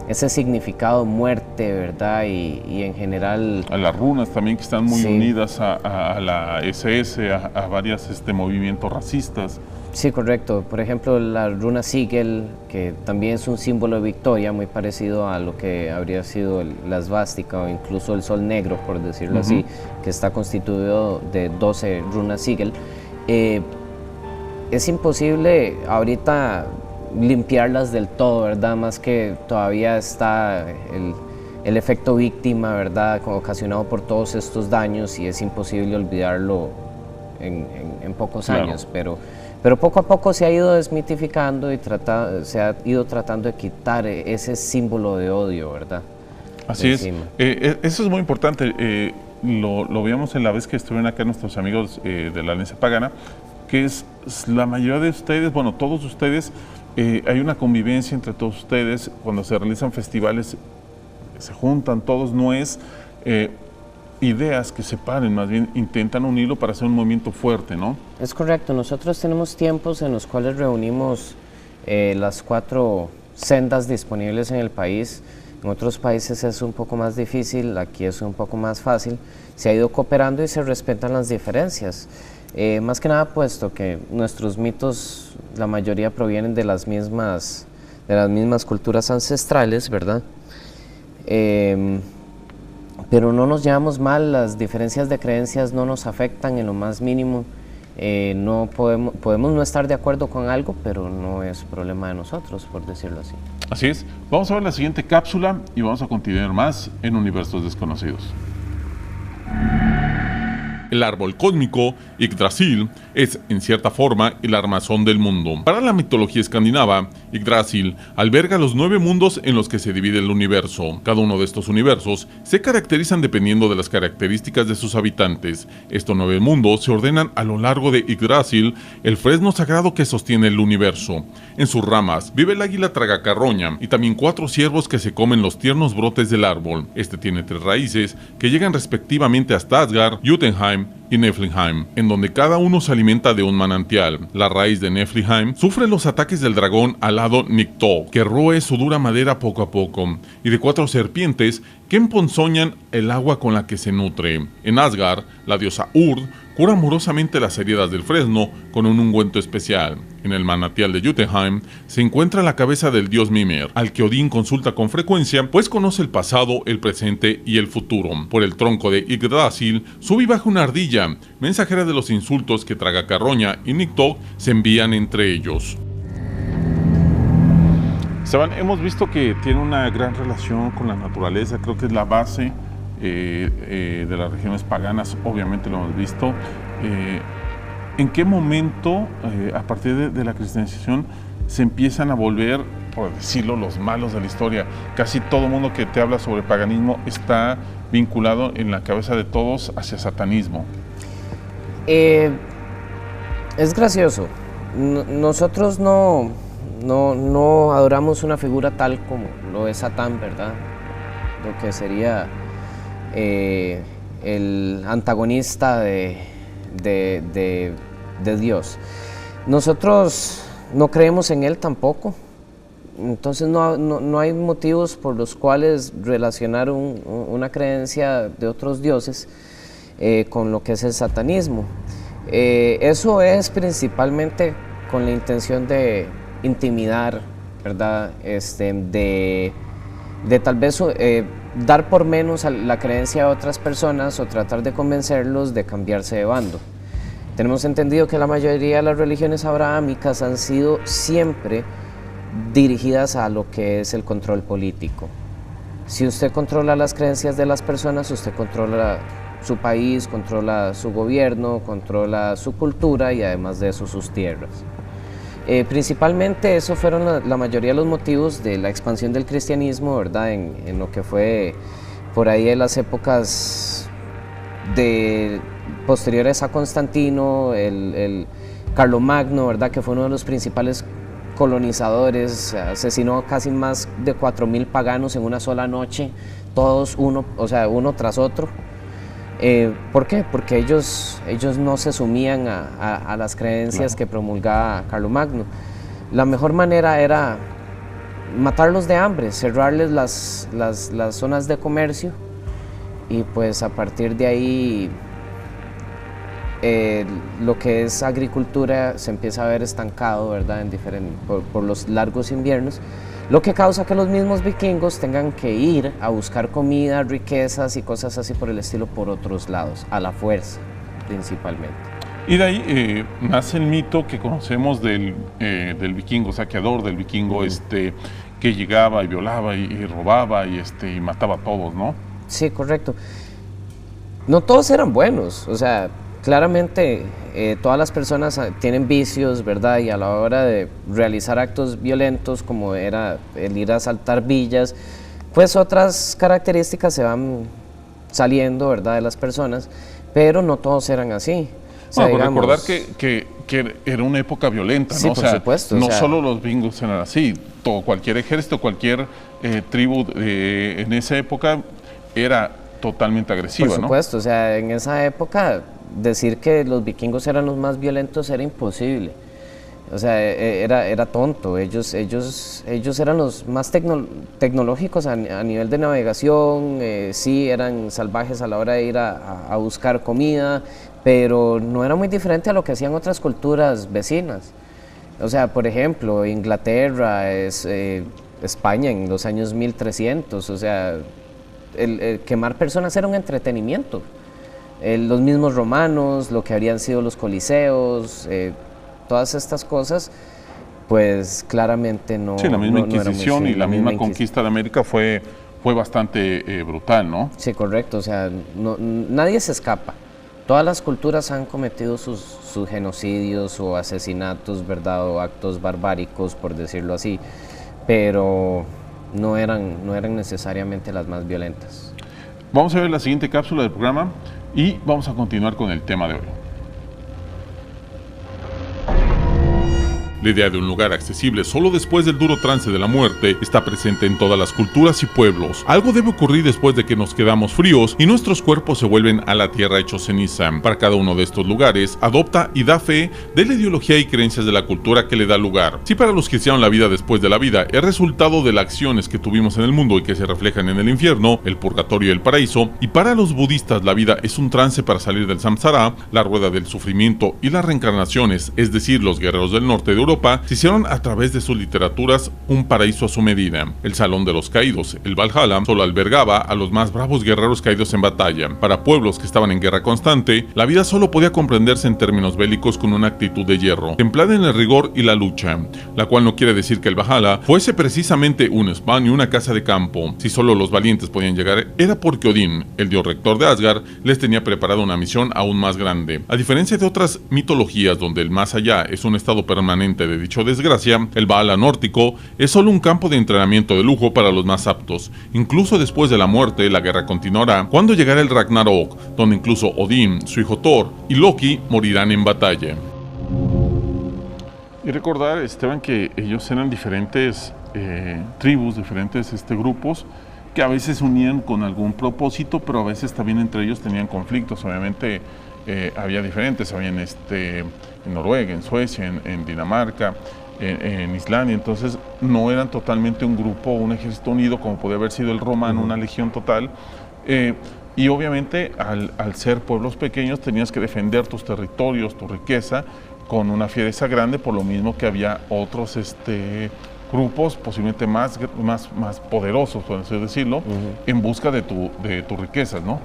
ese significado muerte, ¿verdad? Y en general... A las runas también, que están muy unidas a la SS, a varios movimientos racistas. Sí, correcto. Por ejemplo, la runa Sigel, que también es un símbolo de victoria, muy parecido a lo que habría sido la svástica o incluso el sol negro, por decirlo así, que está constituido de 12 runas Sigel. Es imposible ahorita limpiarlas del todo, ¿verdad? Más que todavía está el efecto víctima, ¿verdad? Ocasionado por todos estos daños, y es imposible olvidarlo en pocos años, pero poco a poco se ha ido desmitificando y se ha ido tratando de quitar ese símbolo de odio, ¿verdad? Así encima. Eso es muy importante. Lo vimos en la vez que estuvieron acá nuestros amigos de la Alianza Pagana, que es la mayoría de ustedes, bueno, todos ustedes, hay una convivencia entre todos ustedes. Cuando se realizan festivales, se juntan todos, no es ideas que separen, más bien intentan unirlo para hacer un movimiento fuerte, ¿no? Es correcto, nosotros tenemos tiempos en los cuales reunimos las 4 sendas disponibles en el país. En otros países es un poco más difícil, aquí es un poco más fácil. Se ha ido cooperando y se respetan las diferencias. Más que nada puesto que nuestros mitos, la mayoría provienen de las mismas culturas ancestrales, ¿verdad? Pero no nos llevamos mal, las diferencias de creencias no nos afectan en lo más mínimo. No podemos no estar de acuerdo con algo, pero no es problema de nosotros, por decirlo así. Así es. Vamos a ver la siguiente cápsula y vamos a continuar más en Universos Desconocidos. El árbol cósmico, Yggdrasil, es, en cierta forma, el armazón del mundo. Para la mitología escandinava, Yggdrasil alberga los 9 mundos en los que se divide el universo. Cada uno de estos universos se caracterizan dependiendo de las características de sus habitantes. Estos 9 mundos se ordenan a lo largo de Yggdrasil, el fresno sagrado que sostiene el universo. En sus ramas vive el águila tragacarroña y también 4 ciervos que se comen los tiernos brotes del árbol. Este tiene 3 raíces que llegan respectivamente hasta Asgard, Jotunheim y Niflheim, en donde cada uno se alimenta de un manantial. La raíz de Niflheim sufre los ataques del dragón alado Nikto, que roe su dura madera poco a poco, y de 4 serpientes que emponzoñan el agua con la que se nutre. En Asgard, la diosa Urd cura amorosamente las heridas del fresno con un ungüento especial. En el manantial de Jotunheim se encuentra la cabeza del dios Mimir, al que Odín consulta con frecuencia, pues conoce el pasado, el presente y el futuro. Por el tronco de Yggdrasil sube y baja una ardilla, mensajera de los insultos que Tragacarroña y Nikto se envían entre ellos. Esteban, hemos visto que tiene una gran relación con la naturaleza, creo que es la base de las regiones paganas, obviamente lo hemos visto. ¿En qué momento, a partir de la cristianización, se empiezan a volver, por decirlo, los malos de la historia? Casi todo mundo que te habla sobre paganismo está vinculado en la cabeza de todos hacia satanismo. Es gracioso. Nosotros no adoramos una figura tal como lo es Satán, ¿verdad? Lo que sería el antagonista de Dios. Nosotros no creemos en él tampoco, entonces no hay motivos por los cuales relacionar una creencia de otros dioses con lo que es el satanismo. Eso es principalmente con la intención de intimidar, ¿verdad? De tal vez dar por menos a la creencia de otras personas o tratar de convencerlos de cambiarse de bando. Tenemos entendido que la mayoría de las religiones abrahámicas han sido siempre dirigidas a lo que es el control político. Si usted controla las creencias de las personas, usted controla su país, controla su gobierno, controla su cultura y además de eso sus tierras. Principalmente eso fueron la mayoría de los motivos de la expansión del cristianismo, ¿verdad? En lo que fue por ahí de las épocas posteriores a Constantino, el Carlomagno, ¿verdad? Que fue uno de los principales colonizadores, asesinó casi más de 4.000 paganos en una sola noche, todos uno tras otro. ¿Por qué? Porque ellos no se sumían a las creencias que promulgaba Carlomagno. La mejor manera era matarlos de hambre, cerrarles las zonas de comercio y pues a partir de ahí lo que es agricultura se empieza a ver estancado, ¿verdad? Por los largos inviernos, lo que causa que los mismos vikingos tengan que ir a buscar comida, riquezas y cosas así por el estilo por otros lados, a la fuerza principalmente. Y de ahí nace el mito que conocemos del vikingo saqueador, del vikingo que llegaba y violaba y robaba y mataba a todos, ¿no? Sí, correcto. No todos eran buenos, o sea, claramente todas las personas tienen vicios, ¿verdad? Y a la hora de realizar actos violentos como era el ir a asaltar villas, pues otras características se van saliendo, ¿verdad?, de las personas, pero no todos eran así. O sea, bueno, digamos, recordar que era una época violenta, sí, ¿no? O por sea, supuesto, no o sea, solo los vikingos eran así, cualquier ejército, cualquier tribu en esa época era totalmente agresiva, por ¿no? supuesto, o sea, en esa época decir que los vikingos eran los más violentos era imposible. O sea, era tonto. Ellos eran los más tecnológicos a nivel de navegación. Sí, eran salvajes a la hora de ir a buscar comida, pero no era muy diferente a lo que hacían otras culturas vecinas. O sea, por ejemplo, Inglaterra, España en los años 1300. O sea, el quemar personas era un entretenimiento. Los mismos romanos, lo que habrían sido los coliseos, todas estas cosas, pues claramente no. Sí, la misma no era muy Inquisición y simple, la misma conquista de América fue bastante brutal, ¿no? Sí, correcto, o sea, nadie se escapa. Todas las culturas han cometido sus genocidios o asesinatos, ¿verdad? O actos barbáricos, por decirlo así, pero no eran necesariamente las más violentas. Vamos a ver la siguiente cápsula del programa y vamos a continuar con el tema de hoy. La idea de un lugar accesible solo después del duro trance de la muerte está presente en todas las culturas y pueblos. Algo debe ocurrir después de que nos quedamos fríos y nuestros cuerpos se vuelven a la tierra hechos ceniza. Para cada uno de estos lugares, adopta y da fe de la ideología y creencias de la cultura que le da lugar. Si para los cristianos la vida después de la vida es resultado de las acciones que tuvimos en el mundo y que se reflejan en el infierno, el purgatorio y el paraíso, y para los budistas la vida es un trance para salir del samsara, la rueda del sufrimiento y las reencarnaciones, es decir, los guerreros del norte de Europa, se hicieron a través de sus literaturas un paraíso a su medida. El Salón de los Caídos, el Valhalla, solo albergaba a los más bravos guerreros caídos en batalla. Para pueblos que estaban en guerra constante, la vida solo podía comprenderse en términos bélicos con una actitud de hierro, templada en el rigor y la lucha, la cual no quiere decir que el Valhalla fuese precisamente un spa ni una casa de campo. Si solo los valientes podían llegar, era porque Odín, el dios rector de Asgard, les tenía preparada una misión aún más grande. A diferencia de otras mitologías donde el más allá es un estado permanente de dicho desgracia, el Valhalla nórdico es solo un campo de entrenamiento de lujo para los más aptos. Incluso después de la muerte, la guerra continuará cuando llegará el Ragnarok, donde incluso Odín, su hijo Thor y Loki morirán en batalla. Y recordar, Esteban, que ellos eran diferentes tribus, diferentes grupos que a veces unían con algún propósito, pero a veces también entre ellos tenían conflictos. Obviamente había diferentes, había en Noruega, en Suecia, en Dinamarca, en Islandia. Entonces no eran totalmente un grupo, un ejército unido como podía haber sido el romano, una legión total. Y obviamente al ser pueblos pequeños tenías que defender tus territorios, tu riqueza, con una fiereza grande, por lo mismo que había otros grupos posiblemente más poderosos, por así decirlo, en busca de tus riquezas, ¿no?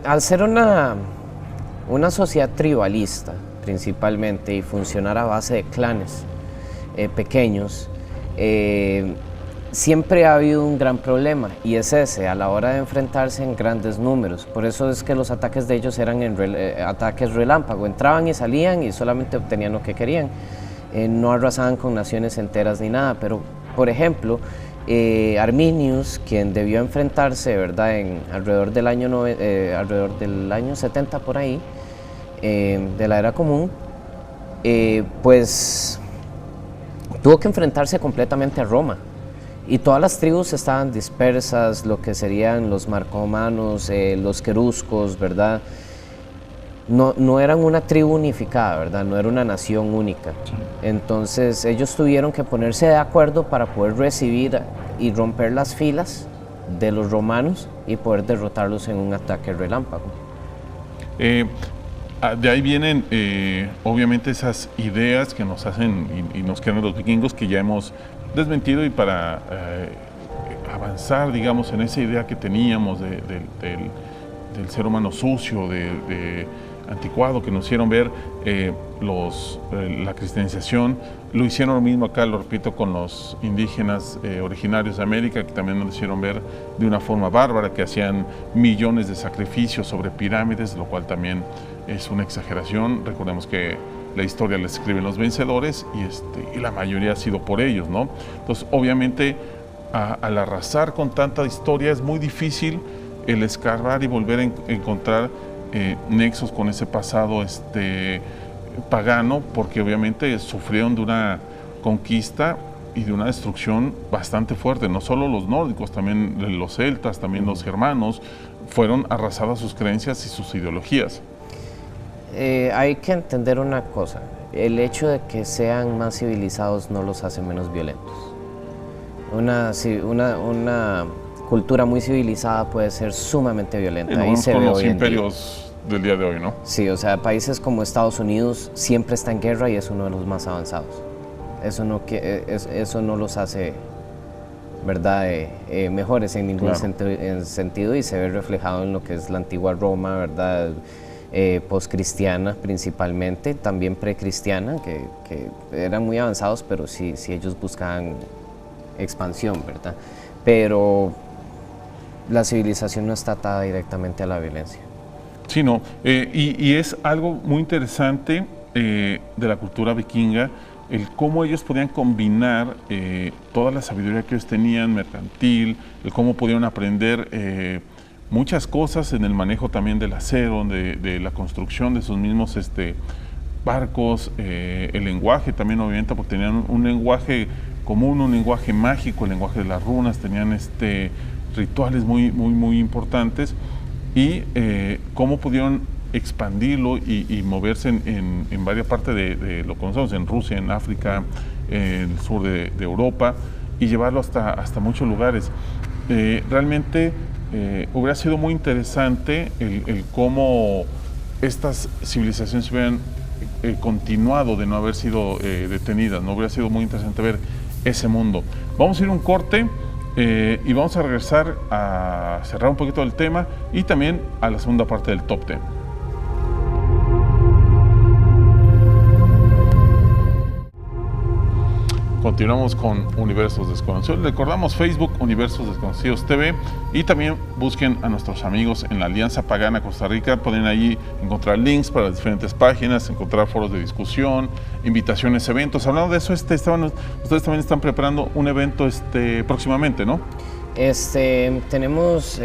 Al ser una sociedad tribalista principalmente y funcionar a base de clanes pequeños, siempre ha habido un gran problema, y es ese, a la hora de enfrentarse en grandes números. Por eso es que los ataques de ellos eran ataques relámpago, entraban y salían y solamente obtenían lo que querían. No arrasaban con naciones enteras ni nada, pero por ejemplo, Arminius, quien debió enfrentarse, ¿verdad?, alrededor del año 70 por ahí, de la era común, pues tuvo que enfrentarse completamente a Roma. Y todas las tribus estaban dispersas, lo que serían los marcomanos, los queruscos, ¿verdad? No eran una tribu unificada, ¿verdad? No era una nación única. Entonces ellos tuvieron que ponerse de acuerdo para poder recibir y romper las filas de los romanos y poder derrotarlos en un ataque relámpago. De ahí vienen obviamente esas ideas que nos hacen y nos quedan los vikingos, que ya hemos desmentido, y para avanzar, digamos, en esa idea que teníamos del ser humano sucio, anticuado, que nos hicieron ver la cristianización. Lo hicieron lo mismo acá, lo repito, con los indígenas originarios de América, que también nos hicieron ver de una forma bárbara, que hacían millones de sacrificios sobre pirámides, lo cual también es una exageración. Recordemos que la historia la escriben los vencedores y la mayoría ha sido por ellos, ¿no? Entonces, obviamente, al arrasar con tanta historia es muy difícil el escarbar y volver a encontrar nexos con ese pasado pagano, porque obviamente sufrieron de una conquista y de una destrucción bastante fuerte. No solo los nórdicos, también los celtas, también los germanos, fueron arrasadas sus creencias y sus ideologías. Hay que entender una cosa, el hecho de que sean más civilizados no los hace menos violentos. Una cultura muy civilizada puede ser sumamente violenta. Ahí se con ve los imperios del día de hoy, ¿no? Sí, o sea, países como Estados Unidos siempre está en guerra y es uno de los más avanzados. Eso no los hace, ¿verdad?, mejores en ningún sentido, y se ve reflejado en lo que es la antigua Roma, ¿verdad?, postcristiana principalmente, también precristiana, que eran muy avanzados, pero sí ellos buscaban expansión, ¿verdad? Pero la civilización no está atada directamente a la violencia. Sí, no, y es algo muy interesante de la cultura vikinga, el cómo ellos podían combinar toda la sabiduría que ellos tenían, mercantil, el cómo podían aprender muchas cosas en el manejo también del acero, de la construcción de sus mismos barcos, el lenguaje también obviamente, porque tenían un lenguaje común, un lenguaje mágico, el lenguaje de las runas, tenían rituales muy importantes, y cómo pudieron expandirlo y moverse en varias partes de lo que conocemos, en Rusia, en África, en el sur de Europa, y llevarlo hasta muchos lugares. Realmente hubiera sido muy interesante el cómo estas civilizaciones se hubieran continuado de no haber sido detenidas, ¿no? Hubiera sido muy interesante ver ese mundo. Vamos a ir a un corte y vamos a regresar a cerrar un poquito el tema y también a la segunda parte del Top 10. Continuamos con Universos Desconocidos. Recordamos Facebook Universos Desconocidos TV, y también busquen a nuestros amigos en la Alianza Pagana Costa Rica. Pueden ahí encontrar links para las diferentes páginas, encontrar foros de discusión, invitaciones, eventos. Hablando de eso, ustedes también están preparando un evento próximamente, ¿no? Tenemos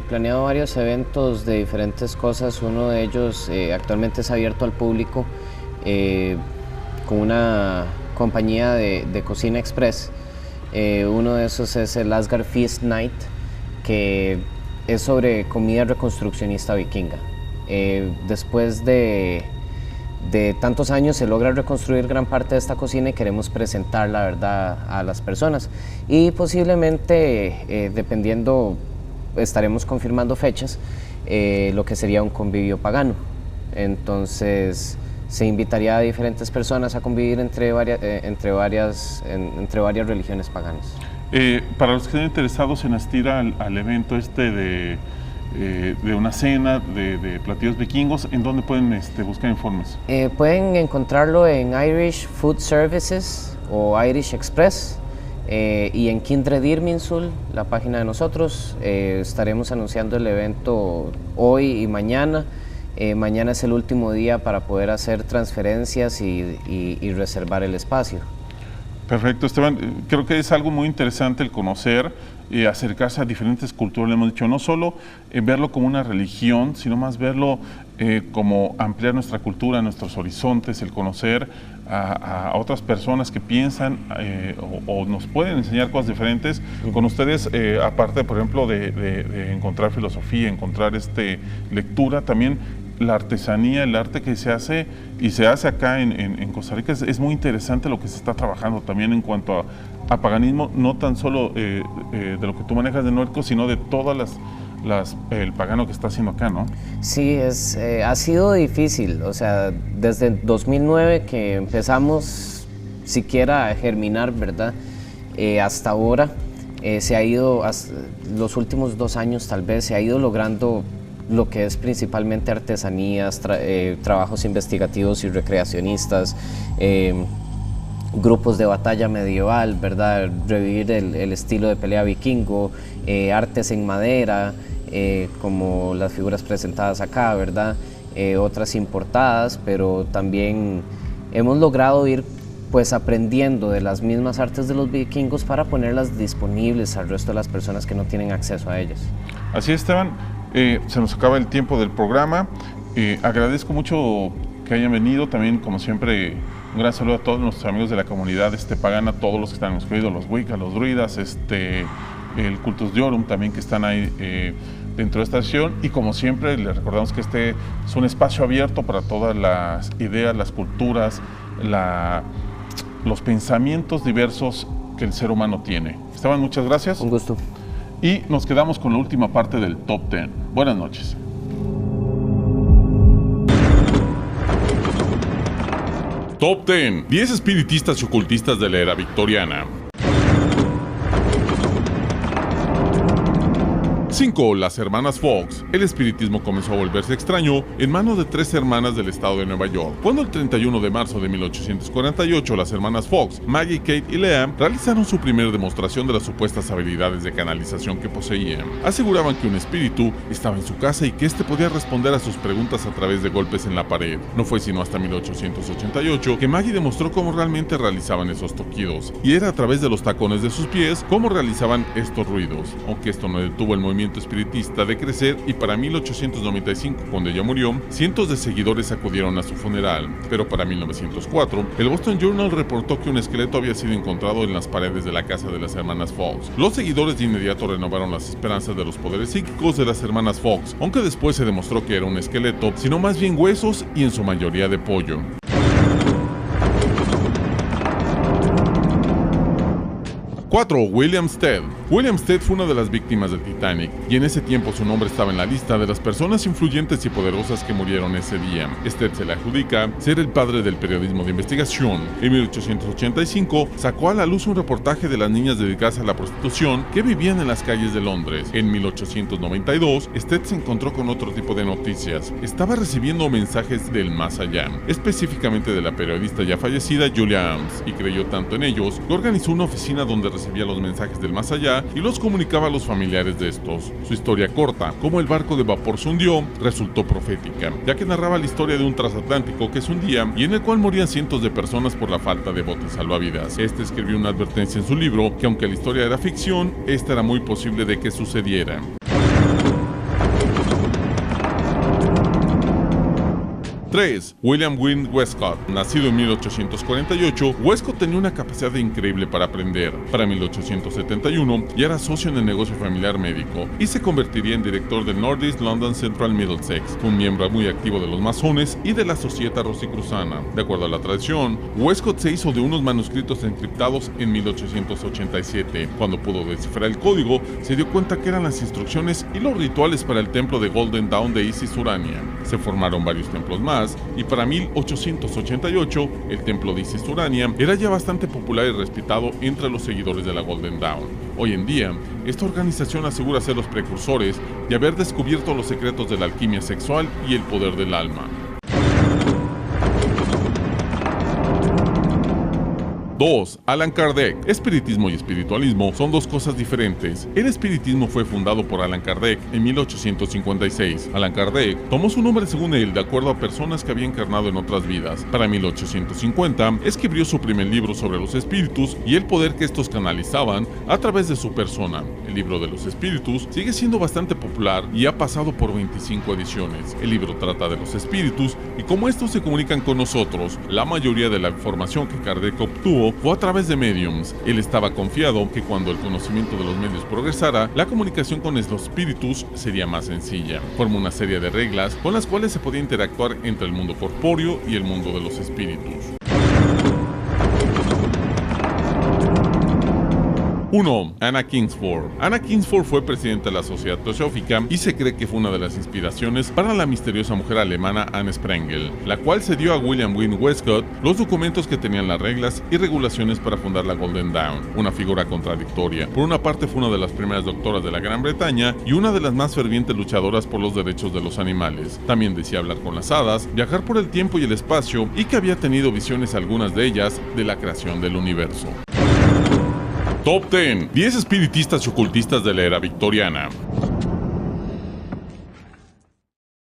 planeado varios eventos de diferentes cosas. Uno de ellos actualmente es abierto al público con una compañía de cocina express. Uno de esos es el Asgard Feast Night, que es sobre comida reconstruccionista vikinga. Después de tantos años se logra reconstruir gran parte de esta cocina y queremos presentar la verdad a las personas, y posiblemente, dependiendo, estaremos confirmando fechas, lo que sería un convivio pagano. Entonces se invitaría a diferentes personas a convivir entre varias religiones paganas. Para los que estén interesados en asistir al evento de una cena de platillos vikingos, ¿en dónde pueden buscar informes? Pueden encontrarlo en Irish Food Services o Irish Express, y en Kindred Irminsul, la página de nosotros. Estaremos anunciando el evento hoy y mañana. Mañana es el último día para poder hacer transferencias y reservar el espacio. Perfecto, Esteban. Creo que es algo muy interesante el conocer y acercarse a diferentes culturas. Le hemos dicho, no solo verlo como una religión, sino más verlo como ampliar nuestra cultura, nuestros horizontes, el conocer a otras personas que piensan o nos pueden enseñar cosas diferentes. Con ustedes, aparte, por ejemplo, de encontrar filosofía, encontrar lectura, también la artesanía, el arte que se hace y se hace acá en Costa Rica, es muy interesante lo que se está trabajando también en cuanto a paganismo, no tan solo de lo que tú manejas de Noerco, sino de todas el pagano que está haciendo acá, ¿no? Sí, ha sido difícil, o sea, desde 2009 que empezamos siquiera a germinar, ¿verdad? Hasta ahora se ha ido, los últimos 2 años tal vez, se ha ido logrando lo que es principalmente artesanías, trabajos investigativos y recreacionistas, grupos de batalla medieval, ¿verdad? Revivir el estilo de pelea vikingo, artes en madera, como las figuras presentadas acá, ¿verdad? Otras importadas, pero también hemos logrado ir pues aprendiendo de las mismas artes de los vikingos para ponerlas disponibles al resto de las personas que no tienen acceso a ellas. Así es, Esteban, se nos acaba el tiempo del programa. Agradezco mucho que hayan venido. También, como siempre, un gran saludo a todos nuestros amigos de la comunidad pagana, todos los que están inscritos, los Wicca, los druidas, el Cultus Diorum también, que están ahí dentro de esta sesión. Y como siempre, les recordamos que este es un espacio abierto para todas las ideas, las culturas, los pensamientos diversos que el ser humano tiene. Esteban, muchas gracias. Un gusto. Y nos quedamos con la última parte del Top 10. Buenas noches. Top 10. 10 espiritistas y ocultistas de la era victoriana. 5. Las hermanas Fox. El espiritismo comenzó a volverse extraño en manos de 3 hermanas del estado de Nueva York. Cuando el 31 de marzo de 1848 las hermanas Fox, Maggie, Kate y Leah, realizaron su primera demostración de las supuestas habilidades de canalización que poseían. Aseguraban que un espíritu estaba en su casa y que éste podía responder a sus preguntas a través de golpes en la pared. No fue sino hasta 1888 que Maggie demostró cómo realmente realizaban esos toquidos, y era a través de los tacones de sus pies cómo realizaban estos ruidos, aunque esto no detuvo el movimiento espiritista de crecer, y para 1895, cuando ella murió, cientos de seguidores acudieron a su funeral. Pero para 1904, el Boston Journal reportó que un esqueleto había sido encontrado en las paredes de la casa de las hermanas Fox. Los seguidores de inmediato renovaron las esperanzas de los poderes psíquicos de las hermanas Fox, aunque después se demostró que era un esqueleto, sino más bien huesos y en su mayoría de pollo. 4. William Stead. William Stead fue una de las víctimas del Titanic, y en ese tiempo su nombre estaba en la lista de las personas influyentes y poderosas que murieron ese día. Stead se le adjudica ser el padre del periodismo de investigación. En 1885 sacó a la luz un reportaje de las niñas dedicadas a la prostitución que vivían en las calles de Londres. En 1892, Stead se encontró con otro tipo de noticias. Estaba recibiendo mensajes del más allá, específicamente de la periodista ya fallecida Julia Ames, y creyó tanto en ellos que organizó una oficina donde recibía los mensajes del más allá y los comunicaba a los familiares de estos. Su historia corta, cómo el barco de vapor se hundió, resultó profética, ya que narraba la historia de un transatlántico que se hundía y en el cual morían cientos de personas por la falta de botes salvavidas. Este escribió una advertencia en su libro que aunque la historia era ficción, esta era muy posible de que sucediera. 3. William Wynne Westcott. Nacido en 1848, Westcott tenía una capacidad increíble para aprender. Para 1871 ya era socio en el negocio familiar médico y se convertiría en director del Northeast London Central Middlesex. Fue un miembro muy activo de los masones y de la Sociedad Rosicruciana. De acuerdo a la tradición, Westcott se hizo de unos manuscritos encriptados en 1887. Cuando pudo descifrar el código, se dio cuenta que eran las instrucciones y los rituales para el templo de Golden Dawn de Isis Urania. Se formaron varios templos más, y para 1888 el templo de Isis Urania era ya bastante popular y respetado entre los seguidores de la Golden Dawn. Hoy en día, esta organización asegura ser los precursores de haber descubierto los secretos de la alquimia sexual y el poder del alma. 2. Allan Kardec. Espiritismo y espiritualismo son dos cosas diferentes. El espiritismo fue fundado por Allan Kardec en 1856. Allan Kardec tomó su nombre según él de acuerdo a personas que había encarnado en otras vidas. Para 1850 escribió su primer libro sobre los espíritus y el poder que estos canalizaban a través de su persona. El libro de los espíritus sigue siendo bastante popular y ha pasado por 25 ediciones. El libro trata de los espíritus y cómo estos se comunican con nosotros. La mayoría de la información que Kardec obtuvo fue a través de mediums. Él estaba confiado que cuando el conocimiento de los medios progresara, la comunicación con los espíritus sería más sencilla. Formó una serie de reglas con las cuales se podía interactuar entre el mundo corpóreo y el mundo de los espíritus. 1. Anna Kingsford. Anna Kingsford fue presidenta de la Sociedad Teosófica y se cree que fue una de las inspiraciones para la misteriosa mujer alemana Anne Sprengel, la cual cedió a William Wynne Westcott los documentos que tenían las reglas y regulaciones para fundar la Golden Dawn, una figura contradictoria. Por una parte fue una de las primeras doctoras de la Gran Bretaña y una de las más fervientes luchadoras por los derechos de los animales. También decía hablar con las hadas, viajar por el tiempo y el espacio y que había tenido visiones, algunas de ellas, de la creación del universo. Top 10. 10 espiritistas y ocultistas de la era victoriana.